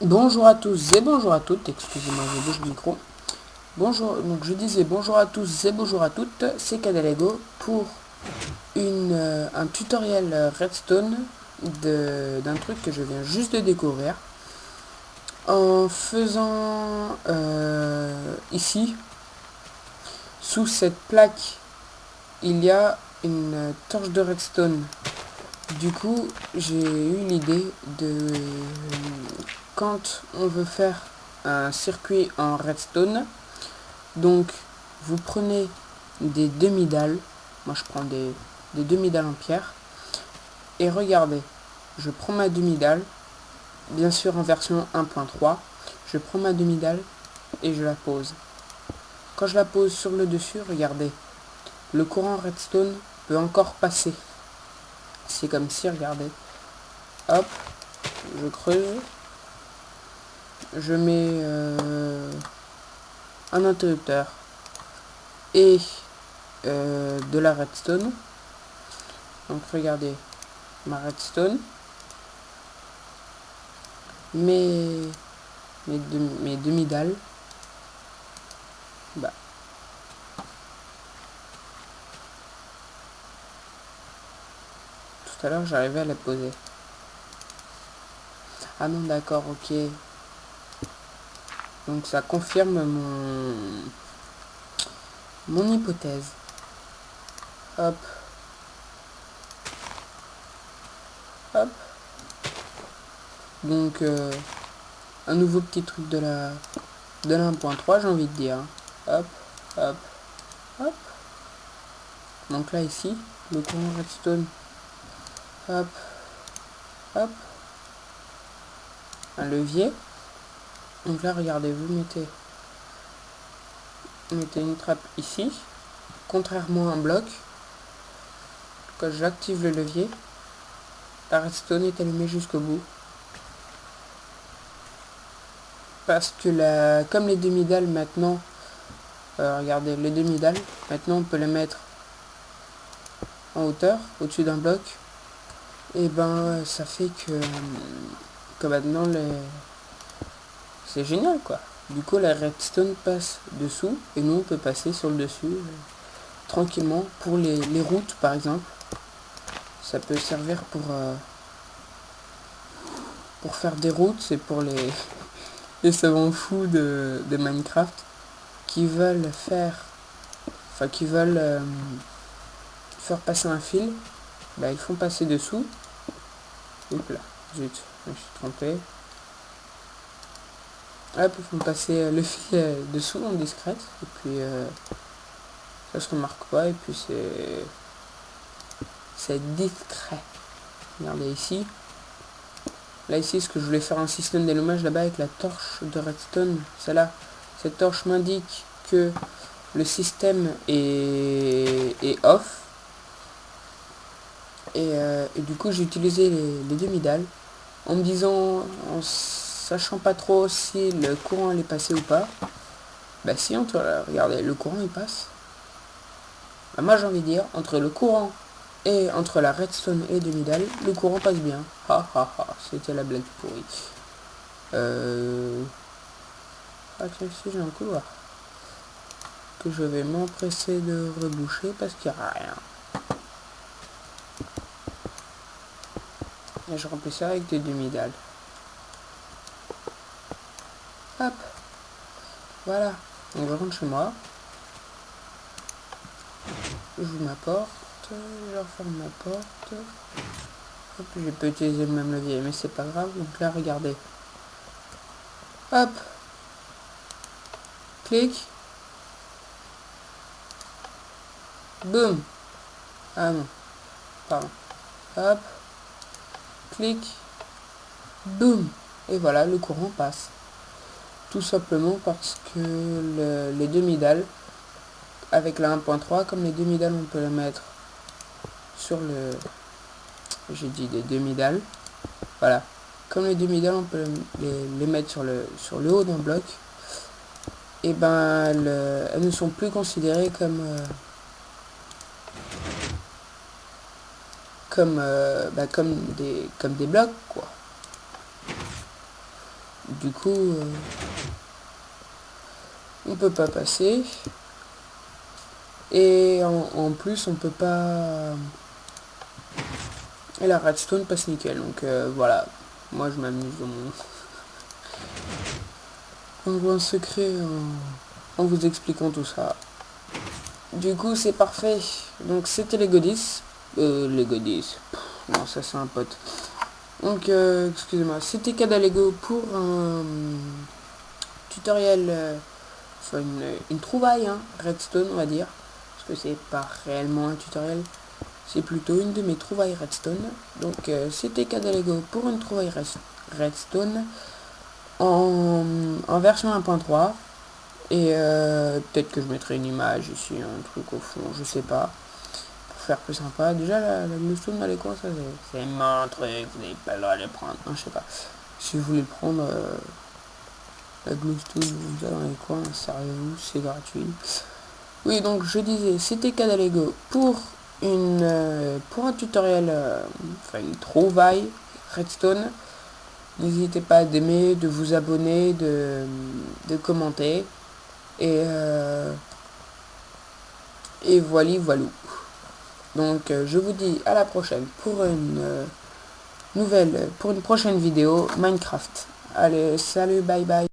Bonjour à tous et bonjour à toutes, excusez-moi, je bouge le micro. Bonjour, donc je disais bonjour à tous et bonjour à toutes, c'est Kadalego pour un tutoriel Redstone d'un truc que je viens juste de découvrir. En faisant ici, sous cette plaque, il y a une torche de Redstone. Du coup, j'ai eu l'idée de quand on veut faire un circuit en redstone, donc vous prenez des demi-dalles, moi je prends des demi-dalles en pierre, et regardez, je prends ma demi-dalle, bien sûr en version 1.3, je prends ma demi-dalle et je la pose. Quand je la pose sur le dessus, regardez, le courant redstone peut encore passer. C'est comme si, regardez, hop, je creuse, je mets un interrupteur et de la redstone. Donc regardez, ma redstone, mes demi-dalles, bah, tout à l'heure j'arrivais à la poser. Ah non, d'accord, ok. Donc ça confirme mon hypothèse. Hop, hop. Donc un nouveau petit truc de la 1.3, j'ai envie de dire. Hop, hop, hop. Donc là ici, le courant redstone, hop, hop, un levier. Donc là regardez, vous mettez une trappe ici, contrairement à un bloc. Quand j'active le levier, la redstone est allumée jusqu'au bout. Parce que comme les demi-dalles maintenant, regardez, les demi-dalles, maintenant on peut les mettre en hauteur, au-dessus d'un bloc. Et ben ça fait que maintenant c'est génial quoi. Du coup la redstone passe dessous et nous on peut passer sur le dessus tranquillement pour les routes par exemple. Ça peut servir pour faire des routes, c'est pour les savants fous de Minecraft qui veulent qui veulent faire passer un fil, bah, ils font passer dessous. Oups là, zut, je me suis trompé. Hop, ils font passer le fil dessous en discrète, et puis ça se remarque pas, et puis c'est discret. Regardez ici. Là ici, ce que je voulais faire un système d'allumage là-bas avec la torche de redstone, c'est là. Cette torche m'indique que le système est off. Et du coup, j'ai utilisé les demi-dalles en me disant, en sachant pas trop si le courant allait passer ou pas. Bah si, regardez, le courant il passe. Bah, moi j'ai envie de dire, entre le courant et entre la redstone et les demi-dalles, le courant passe bien. Ha ha ha, c'était la blague pourrie. Ah tiens, ici j'ai un couloir que je vais m'empresser de reboucher parce qu'il n'y a rien. Et je remplis ça avec des demi-dalles. Hop, voilà. Donc je rentre chez moi. J'ouvre ma porte. Je referme ma porte. Hop, je peux utiliser le même levier, mais c'est pas grave. Donc là, regardez. Hop. Clic. Boum. Ah non. Pardon. Hop. Clic. Boum. Et voilà, le courant passe. Tout simplement parce que les demi-dalles, avec la 1.3, comme les demi-dalles, on peut les mettre sur le... J'ai dit des demi-dalles. Voilà. Comme les demi-dalles, on peut les mettre sur le haut d'un bloc. Et ben, elles ne sont plus considérées comme des blocs, quoi. du coup, on peut pas passer. Et en plus, on peut pas... Et la redstone passe nickel. Donc voilà, moi je m'amuse dans mon coin secret en vous expliquant tout ça. Du coup, c'est parfait. Donc c'était les godis. Les godis. Non, ça c'est un pote. Donc, excusez-moi, c'était Kadalego pour un tutoriel, enfin une trouvaille, hein, redstone on va dire, parce que c'est pas réellement un tutoriel, c'est plutôt une de mes trouvailles redstone. Donc c'était Kadalego pour une trouvaille redstone en version 1.3, et peut-être que je mettrai une image ici, un truc au fond, je sais pas, pour faire plus sympa. Déjà la glowstone dans les coins, ça c'est mon truc, vous n'avez pas le droit de le prendre, non, je sais pas. Si vous voulez le prendre, la glowstone dans les coins, sérieux, c'est gratuit. Oui, donc je disais, c'était Kadalego pour pour un tutoriel, enfin une trouvaille redstone. N'hésitez pas d'aimer, de vous abonner, de commenter. Et voilà, voilà. Donc je vous dis à la prochaine pour une prochaine vidéo Minecraft. Allez, salut, bye bye.